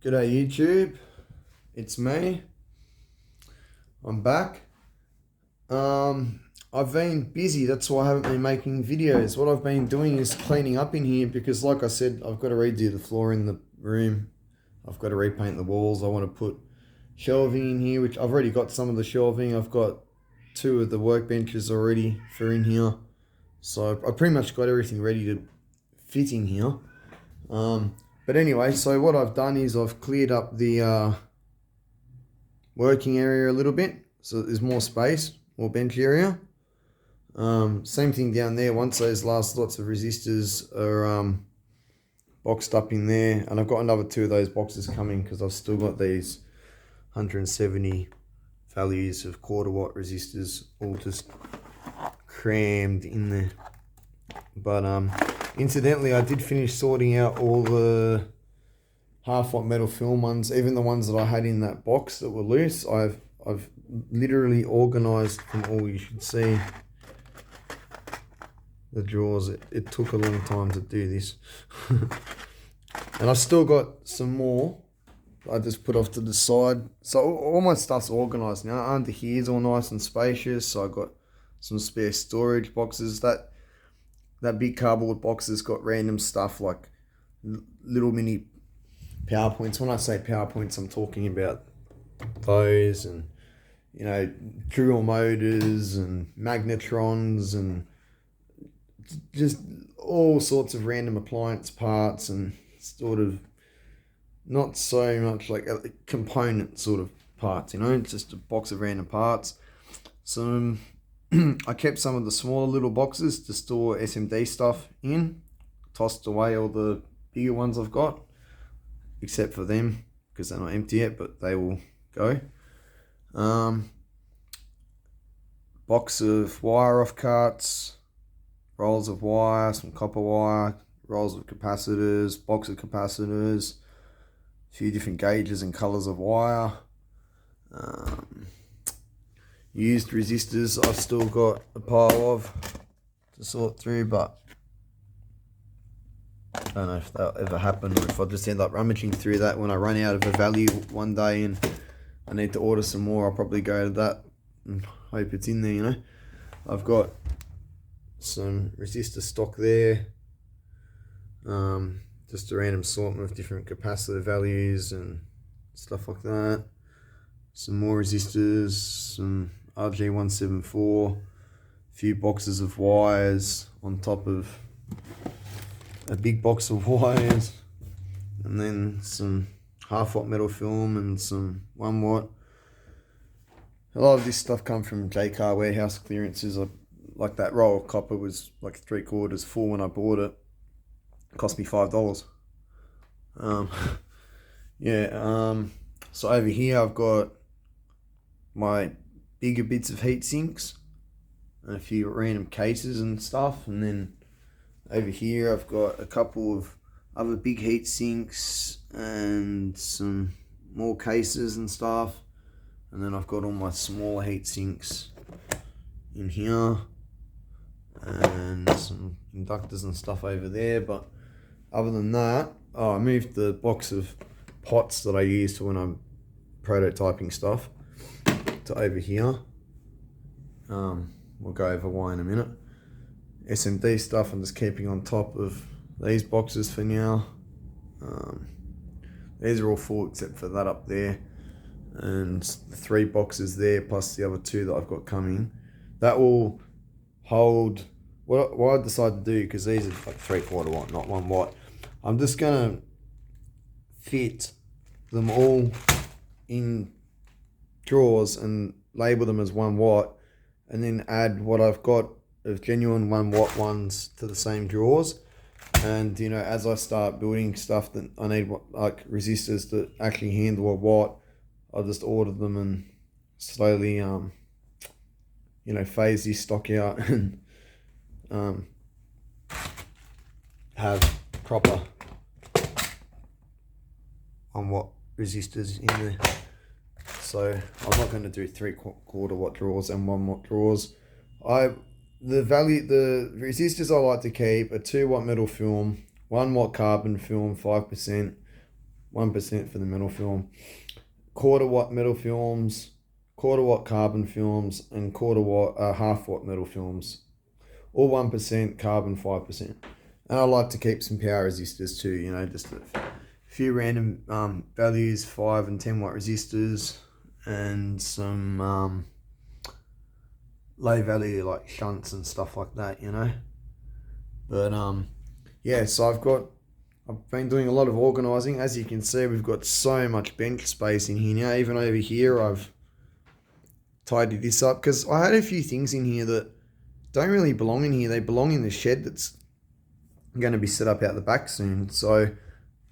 G'day YouTube, it's me. I'm back. I've been busy, that's why I haven't been making videos. What I've been doing is cleaning up in here because, like I said, I've got to redo the floor in the room. I've got to repaint the walls. I want to put shelving in here, which I've already got some of the shelving. I've got 2 of the workbenches already for in here. So I pretty much got everything ready to fit in here. But anyway, so what I've done is I've cleared up the working area a little bit, so there's more space, more bench area. Same thing down there. Once those last lots of resistors are boxed up in there, and I've got another 2 of those boxes coming because I've still got these 170 values of quarter watt resistors all just crammed in there. But incidentally, I did finish sorting out all the half watt metal film ones, even the ones that I had in that box that were loose. I've literally organized them all. You should see the drawers. It took a long time to do this. And I've still got some more I just put off to the side. So all my stuff's organized now. Under here is all nice and spacious. So I got some spare storage boxes. That big cardboard box has got random stuff like little mini PowerPoints. When I say PowerPoints, I'm talking about those and, drill motors and magnetrons and just all sorts of random appliance parts and sort of not so much like a component sort of parts, it's just a box of random parts. Some I kept some of the smaller little boxes to store SMD stuff in. Tossed away all the bigger ones I've got, except for them because they're not empty yet, but they will go. Box of wire off carts, rolls of wire, some copper wire, rolls of capacitors, box of capacitors, a few different gauges and colors of wire. Used resistors I've still got a pile of to sort through, but I don't know if that'll ever happen or if I'll just end up rummaging through that when I run out of a value one day and I need to order some more. I'll probably go to that and hope it's in there, I've got some resistor stock there, just a random assortment of different capacitor values and stuff like that. Some more resistors, some RG174, a few boxes of wires on top of a big box of wires, and then some half watt metal film and some 1 watt. A lot of this stuff come from JCar warehouse clearances. Like that roll of copper was like 3/4 full when I bought it. It cost me $5. So over here I've got my bigger bits of heat sinks and a few random cases and stuff, and then over here I've got a couple of other big heat sinks and some more cases and stuff, and then I've got all my smaller heat sinks in here and some inductors and stuff over there. But other than that, I moved the box of pots that I use when I'm prototyping stuff to over here. We'll go over why in a minute. SMD stuff I'm just keeping on top of these boxes for now. These are all full except for that up there, and the 3 boxes there plus the other 2 that I've got coming. That will hold what I decided to do, because these are like 3/4 watt, not 1 watt. I'm just gonna fit them all in drawers and label them as 1 watt, and then add what I've got of genuine 1 watt ones to the same drawers. And as I start building stuff that I need like resistors that actually handle a watt, I'll just order them and slowly phase this stock out and have proper 1 watt resistors in there. So I'm not going to do 3/4 watt drawers and 1 watt drawers. The resistors I like to keep are 2 watt metal film, 1 watt carbon film, 5%, 1% for the metal film. Quarter watt metal films, quarter watt carbon films, and half watt metal films. All 1%, carbon 5%. And I like to keep some power resistors too, you know, just a few random values, 5 and 10 watt resistors, and some low value like shunts and stuff like that, you know. But yeah, so I've been doing a lot of organising. As you can see, we've got so much bench space in here now. Even over here, I've tidied this up because I had a few things in here that don't really belong in here. They belong in the shed that's going to be set up out the back soon. So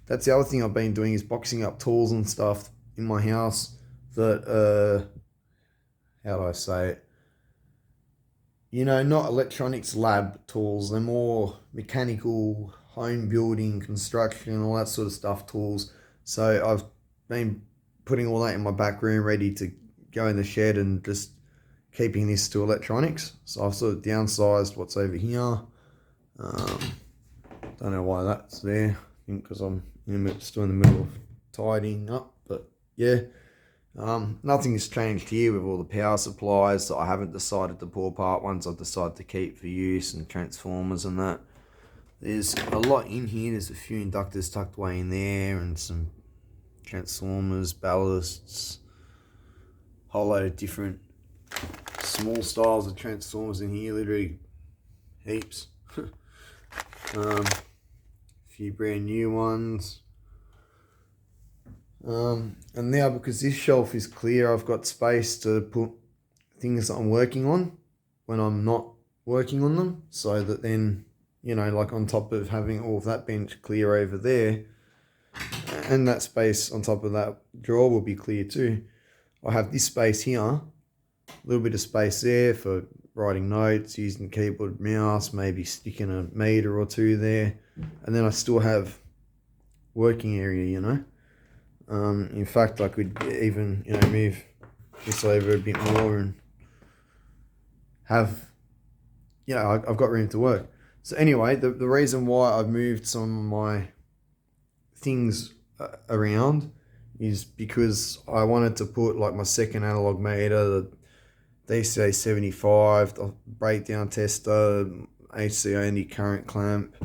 that's the other thing I've been doing, is boxing up tools and stuff in my house that, how do I say it? You know, not electronics lab tools. They're more mechanical, home building, construction, all that sort of stuff tools. So I've been putting all that in my back room ready to go in the shed and just keeping this to electronics. So I've sort of downsized what's over here. Don't know why that's there. I think because I'm still in the middle of tidying up. But yeah, nothing has changed here with all the power supplies that I haven't decided to pull apart. Ones I've decided to keep for use, and transformers and that. There's a lot in here. There's a few inductors tucked away in there, and some transformers, ballasts, whole load of different small styles of transformers in here, literally heaps. A few brand new ones. And now, because this shelf is clear, I've got space to put things that I'm working on when I'm not working on them, so that then, you know, like on top of having all of that bench clear over there, and that space on top of that drawer will be clear too, I have this space here, a little bit of space there for writing notes, using keyboard, mouse, maybe sticking a meter or two there, and then I still have working area, you know. In fact, I could even, you know, move this over a bit more and have, you know, I've got room to work. So anyway, the reason why I've moved some of my things around is because I wanted to put like my second analog meter, the DCA 75, the breakdown tester, AC only current clamp,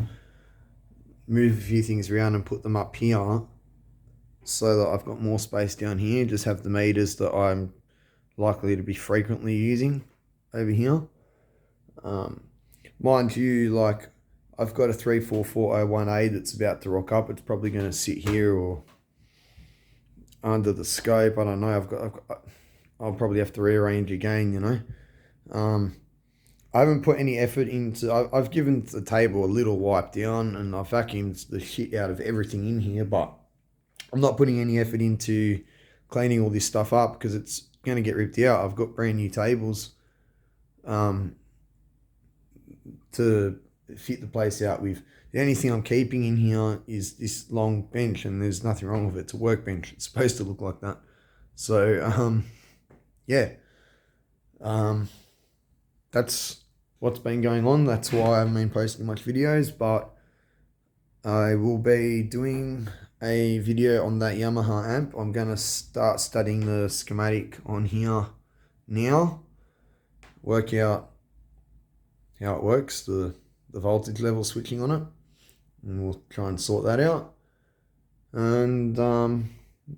move a few things around and put them up here so that I've got more space down here. Just have the meters that I'm likely to be frequently using over here. Mind you, like, I've got a 34401A that's about to rock up. It's probably going to sit here or under the scope. I don't know. I'll probably have to rearrange again, you know. I haven't put any effort into, I've given the table a little wipe down, and I've vacuumed the shit out of everything in here, but I'm not putting any effort into cleaning all this stuff up because it's going to get ripped out. I've got brand new tables to fit the place out with. The only thing I'm keeping in here is this long bench, and there's nothing wrong with it. It's a workbench. It's supposed to look like that. So, yeah. That's what's been going on. That's why I haven't been posting much videos, but I will be doing a video on that Yamaha amp. I'm going to start studying the schematic on here now, work out how it works, the voltage level switching on it, and we'll try and sort that out. And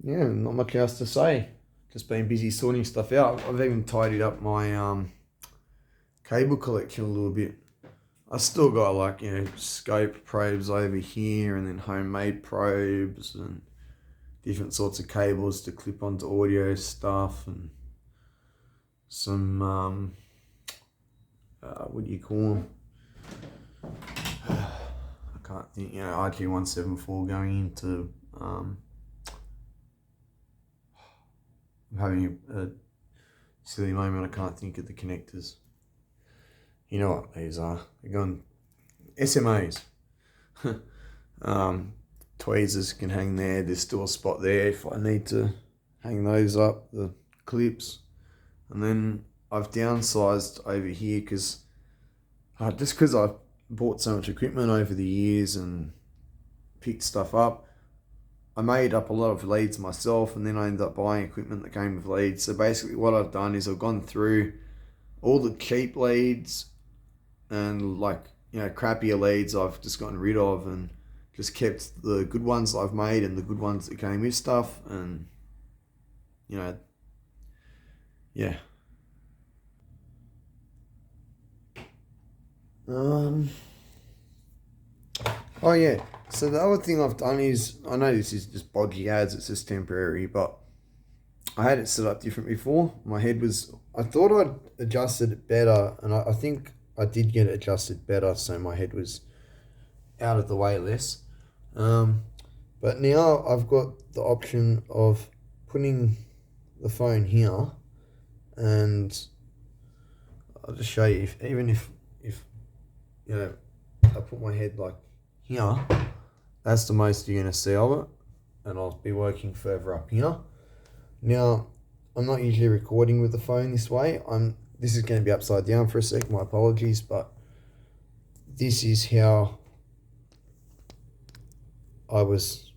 yeah, not much else to say. Just been busy sorting stuff out. I've even tidied up my cable collection a little bit. I still got, like, you know, scope probes over here, and then homemade probes and different sorts of cables to clip onto audio stuff, and some what do you call them? I can't think. You know, RG174 going into I'm having a silly moment. I can't think of the connectors. You know what these are. They're going SMAs. Tweezers can hang there. There's still a spot there if I need to hang those up, the clips. And then I've downsized over here because just because I've bought so much equipment over the years and picked stuff up, I made up a lot of leads myself, and then I ended up buying equipment that came with leads. So basically what I've done is I've gone through all the cheap leads and like, crappier leads I've just gotten rid of, and just kept the good ones that I've made and the good ones that came with stuff. And yeah. Oh yeah. So the other thing I've done is, I know this is just bodgy ads, it's just temporary, but I had it set up different before. I thought I'd adjusted it better, and I think I did get it adjusted better, so my head was out of the way less. But now I've got the option of putting the phone here, and I'll just show you, even if I put my head like here, that's the most you're going to see of it, and I'll be working further up here. Now, I'm not usually recording with the phone this way. This is going to be upside down for a sec, my apologies, but this is how I was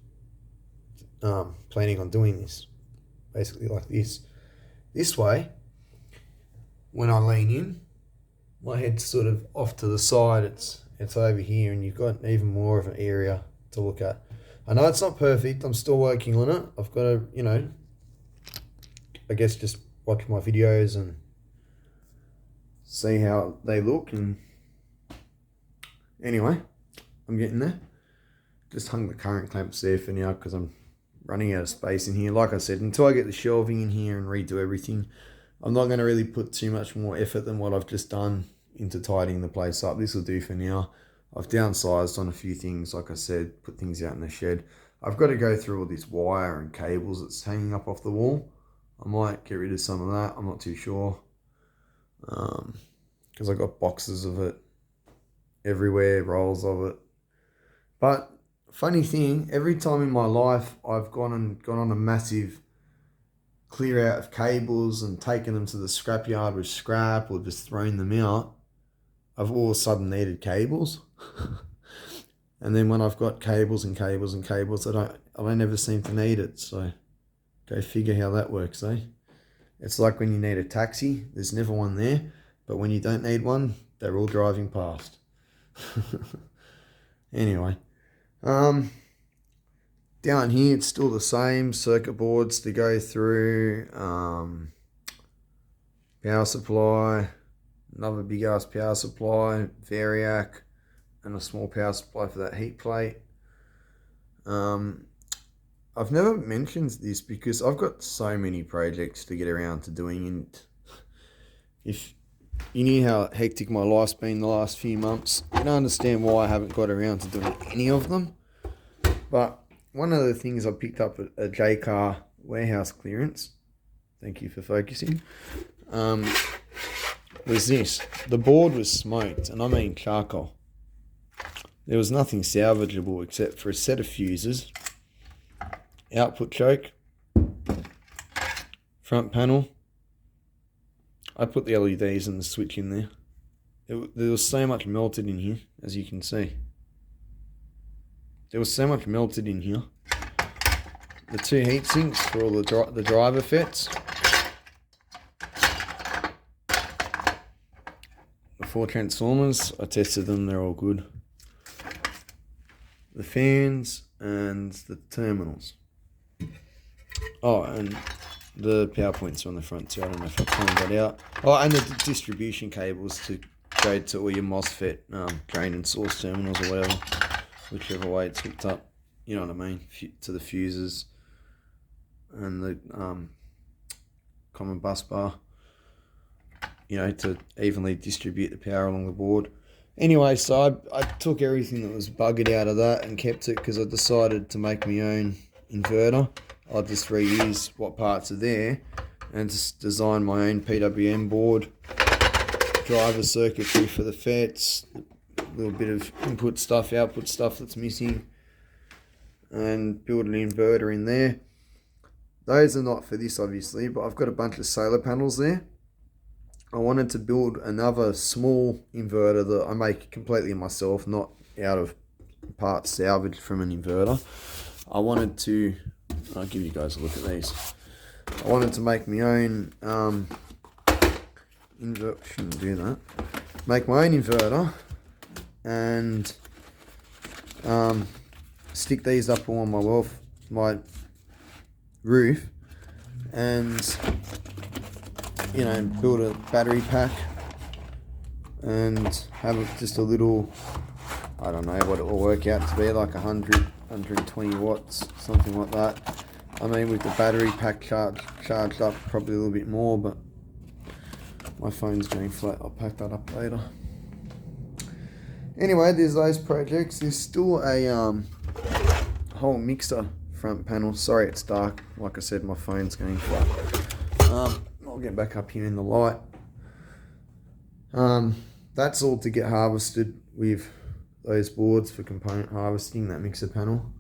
planning on doing this. Basically like this. This way, when I lean in, my head's sort of off to the side. It's over here, and you've got even more of an area to look at. I know it's not perfect. I'm still working on it. I've got to, I guess just watch my videos and see how they look. And anyway, I'm getting there. Just hung the current clamps there for now because I'm running out of space in here. Like I said, until I get the shelving in here and redo everything, I'm not going to really put too much more effort than what I've just done into tidying the place up. This will do for now. I've downsized on a few things, like I said, put things out in the shed. I've got to go through all this wire and cables that's hanging up off the wall. I might get rid of some of that, I'm not too sure. Because I've got boxes of it everywhere, rolls of it. But funny thing, every time in my life I've gone on a massive clear out of cables and taken them to the scrapyard with scrap or just thrown them out, I've all of a sudden needed cables. And then when I've got cables and cables and cables, I don't ever seem to need it. So go figure how that works, eh? It's like when you need a taxi, there's never one there, but when you don't need one, they're all driving past. Anyway, down here it's still the same circuit boards to go through, power supply, another big ass power supply, variac, and a small power supply for that heat plate. I've never mentioned this because I've got so many projects to get around to doing, and if you knew how hectic my life's been the last few months, you don't understand why I haven't got around to doing any of them. But one of the things I picked up at a J-Car warehouse clearance, thank you for focusing, was this. The board was smoked, and I mean charcoal. There was nothing salvageable except for a set of fuses, output choke, front panel. I put the LEDs and the switch in there. There was so much melted in here, as you can see. There was so much melted in here. The two heat sinks for all the driver FETs. The 4 transformers, I tested them, they're all good. The fans and the terminals. Oh, and the power points are on the front too. I don't know if I pointed that out. Oh, and the distribution cables to go to all your MOSFET drain and source terminals or whatever, whichever way it's hooked up. You know what I mean? To the fuses and the common bus bar. To evenly distribute the power along the board. Anyway, so I took everything that was buggered out of that and kept it because I decided to make my own inverter. I'll just reuse what parts are there and just design my own PWM board, driver circuitry for the FETs, a little bit of input stuff, output stuff that's missing, and build an inverter in there. Those are not for this obviously, but I've got a bunch of solar panels there. I wanted to build another small inverter that I make completely myself, not out of parts salvaged from an inverter. I wanted to, I'll give you guys a look at these. I wanted to make my own shouldn't do that. Make my own inverter and stick these up on my roof, and build a battery pack and have just a little, I don't know what it will work out to be, like 120 watts, something like that. I mean, with the battery pack charged up, probably a little bit more, but my phone's going flat. I'll pack that up later. Anyway, there's those projects. There's still a whole mixer front panel. Sorry it's dark. Like I said, my phone's going flat. I'll get back up here in the light. That's all to get harvested with those boards for component harvesting, that mixer panel.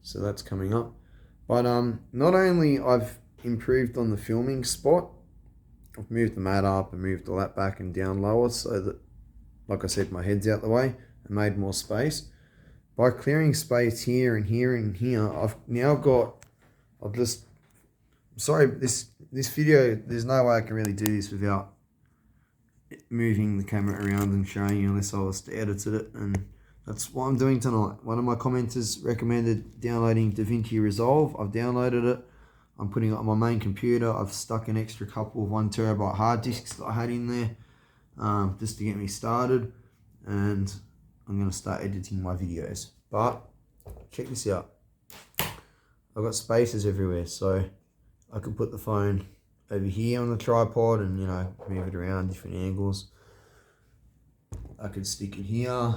So that's coming up. But not only I've improved on the filming spot, I've moved the mat up and moved all that back and down lower so that, like I said, my head's out the way and made more space. By clearing space here and here and here, this video, there's no way I can really do this without moving the camera around and showing you, unless I was to edit it, and that's what I'm doing tonight. One of my commenters recommended downloading DaVinci Resolve. I've downloaded it. I'm putting it on my main computer. I've stuck an extra couple of 1 terabyte hard disks that I had in there just to get me started, and I'm going to start editing my videos. But check this out. I've got spaces everywhere, so I can put the phone over here on the tripod and move it around different angles. I can stick it here.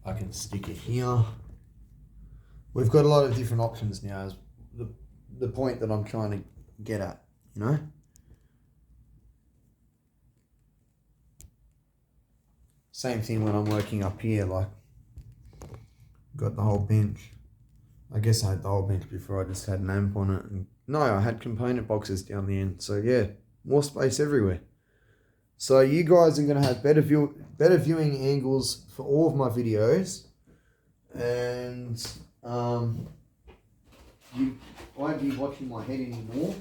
I can stick it here. We've got a lot of different options now, is the point that I'm trying to get at, Same thing when I'm working up here, like, got the whole bench. I guess I had the whole bench before, I just had an amp on it. And no, I had component boxes down the end. So yeah, more space everywhere. So you guys are going to have better viewing angles for all of my videos. And you won't be watching my head anymore.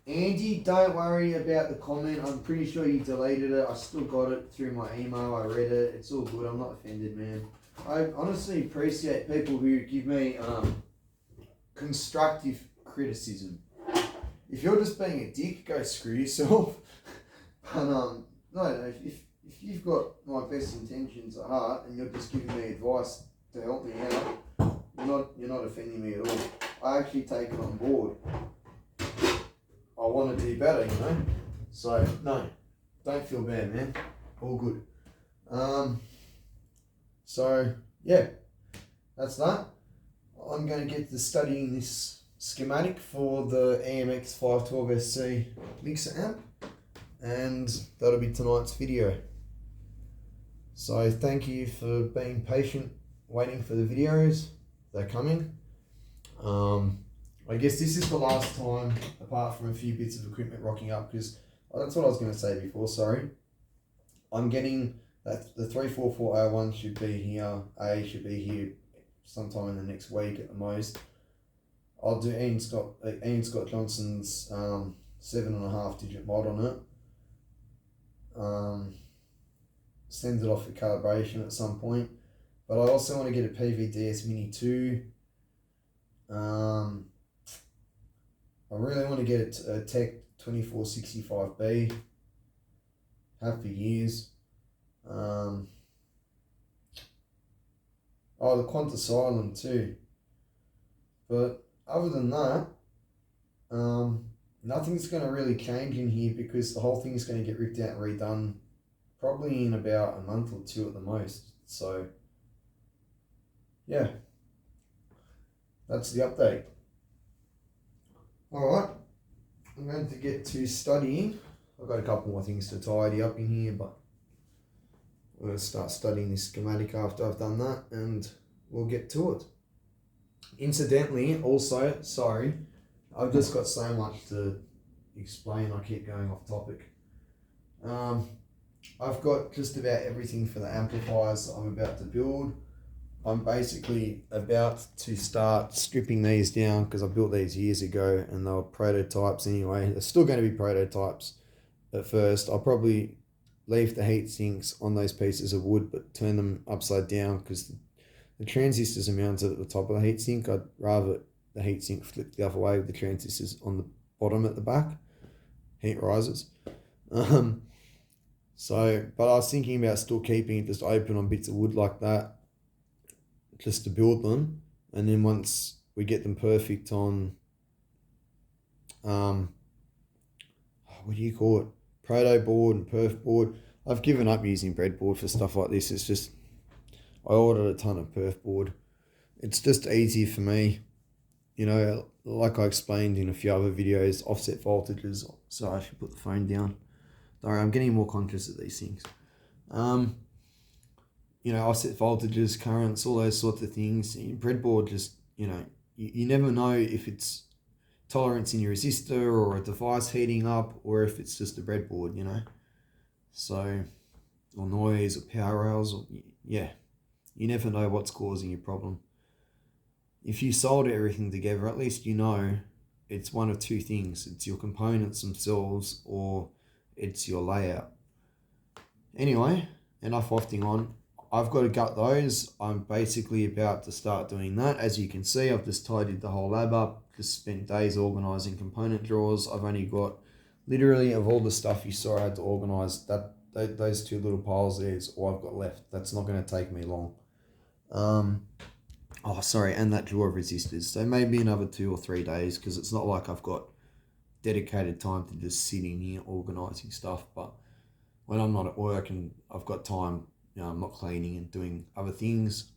Andy, don't worry about the comment. I'm pretty sure you deleted it. I still got it through my email. I read it. It's all good. I'm not offended, man. I honestly appreciate people who give me constructive criticism. If you're just being a dick, go screw yourself. But no, if you've got my best intentions at heart and you're just giving me advice to help me out, you're not offending me at all. I actually take it on board. I want to do better, So no, don't feel bad, man. All good. So yeah, that's that. I'm going to get to studying this schematic for the EMX 512SC mixer amp, and that'll be tonight's video. So thank you for being patient, waiting for the videos. They're coming. I guess this is the last time, apart from a few bits of equipment rocking up, because that's what I was going to say before, sorry. I'm getting that the 34401 should be here, should be here sometime in the next week at the most. I'll do Ian Scott Johnson's 7.5 digit mod on it. Send it off for calibration at some point. But I also want to get a PVDS Mini 2. I really want to get a Tech 2465B. Have for years. The Qantas Island too. But other than that, nothing's going to really change in here, because the whole thing is going to get ripped out and redone probably in about a month or two at the most. So yeah, that's the update. Alright, I'm going to get to studying. I've got a couple more things to tidy up in here, but I'm going to start studying this schematic after I've done that, and we'll get to it. Incidentally, also, sorry, I've just got so much to explain, I keep going off topic. I've got just about everything for the amplifiers that I'm about to build. I'm basically about to start stripping these down because I built these years ago and they were prototypes anyway. They're still going to be prototypes at first. I'll probably leave the heat sinks on those pieces of wood but turn them upside down because the transistors are mounted at the top of the heatsink. I'd rather the heatsink flip the other way with the transistors on the bottom at the back. Heat risers. But I was thinking about still keeping it just open on bits of wood like that, just to build them, and then once we get them perfect on, what do you call it? Proto board and perf board. I've given up using breadboard for stuff like this. It's just I ordered a ton of perf board. It's just easy for me, like I explained in a few other videos, offset voltages. So I should put the phone down. Sorry, I'm getting more conscious of these things. Offset voltages, currents, all those sorts of things. Breadboard just, you never know if it's tolerance in your resistor or a device heating up or if it's just a breadboard, So, or noise or power rails, or, yeah. You never know what's causing your problem. If you solder everything together, at least you know it's one of two things. It's your components themselves or it's your layout. Anyway, enough wafting on. I've got to gut those. I'm basically about to start doing that. As you can see, I've just tidied the whole lab up. Just spent days organising component drawers. I've only got, literally, of all the stuff you saw I had to organise, those two little piles there is all I've got left. That's not going to take me long. And that drawer of resistors. So maybe another 2 or 3 days because it's not like I've got dedicated time to just sit in here organising stuff. But when I'm not at work and I've got time, I'm not cleaning and doing other things,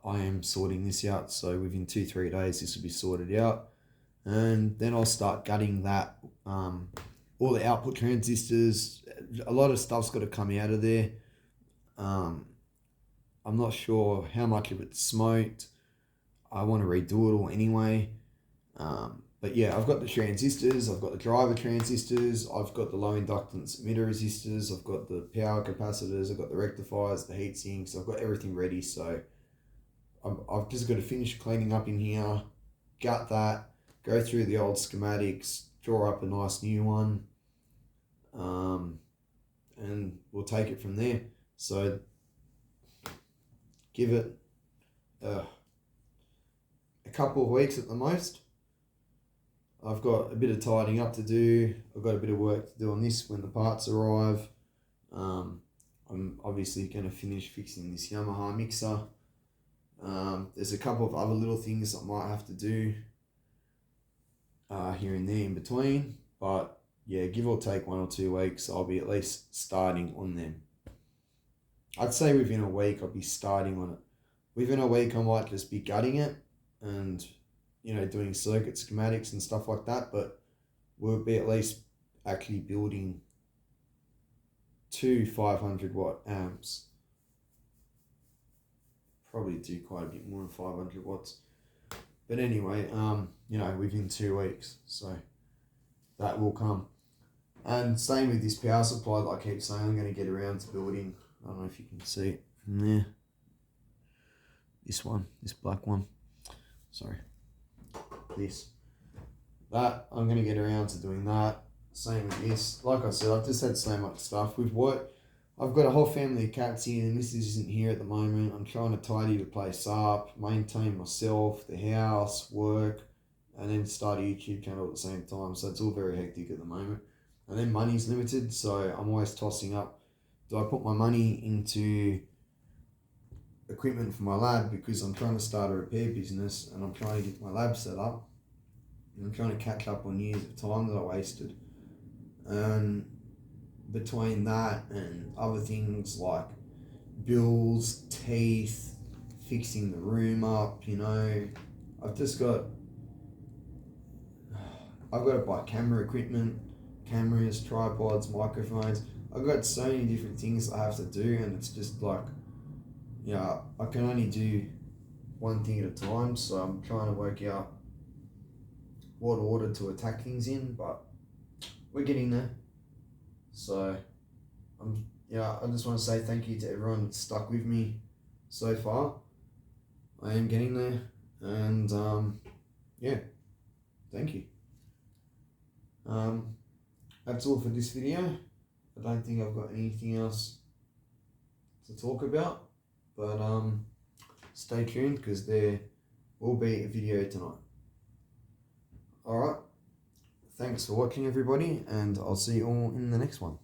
I am sorting this out. So within 2-3 days, this will be sorted out. And then I'll start gutting that, all the output transistors. A lot of stuff's got to come out of there. I'm not sure how much of it's smoked. I want to redo it all anyway. But yeah, I've got the transistors, I've got the driver transistors, I've got the low inductance emitter resistors, I've got the power capacitors, I've got the rectifiers, the heat sinks, I've got everything ready. So I've just got to finish cleaning up in here, gut that, go through the old schematics, draw up a nice new one, and we'll take it from there. So give it a couple of weeks at the most. I've got a bit of tidying up to do. I've got a bit of work to do on this when the parts arrive. I'm obviously going to finish fixing this Yamaha mixer. There's a couple of other little things I might have to do here and there in between. But yeah, give or take 1 or 2 weeks, I'll be at least starting on them. I'd say within a week I'll be starting on it. Within a week I might just be gutting it and doing circuit schematics and stuff like that, but we'll be at least actually building 2 500 watt amps. Probably do quite a bit more than 500 watts. But anyway, within 2 weeks. So that will come. And same with this power supply that I keep saying I'm going to get around to building. I don't know if you can see it from there. This black one. Sorry. That I'm going to get around to doing that. Same with this. Like I said, I've just had so much stuff with what I've got a whole family of cats here, and this isn't here at the moment. I'm trying to tidy the place up, maintain myself, the house, work, and then start a YouTube channel at the same time. So it's all very hectic at the moment. And then money's limited, so I'm always tossing up. Do I put my money into equipment for my lab because I'm trying to start a repair business and I'm trying to get my lab set up and I'm trying to catch up on years of time that I wasted, and between that and other things like bills, teeth, fixing the room up, I've got to buy camera equipment, cameras, tripods, microphones. I've got so many different things I have to do, and it's just like, I can only do one thing at a time, so I'm trying to work out what order to attack things in, but we're getting there. So I'm yeah, I just want to say thank you to everyone that's stuck with me so far. I am getting there, and yeah, thank you. That's all for this video. I don't think I've got anything else to talk about, but stay tuned because there will be a video tonight. Alright, thanks for watching everybody, and I'll see you all in the next one.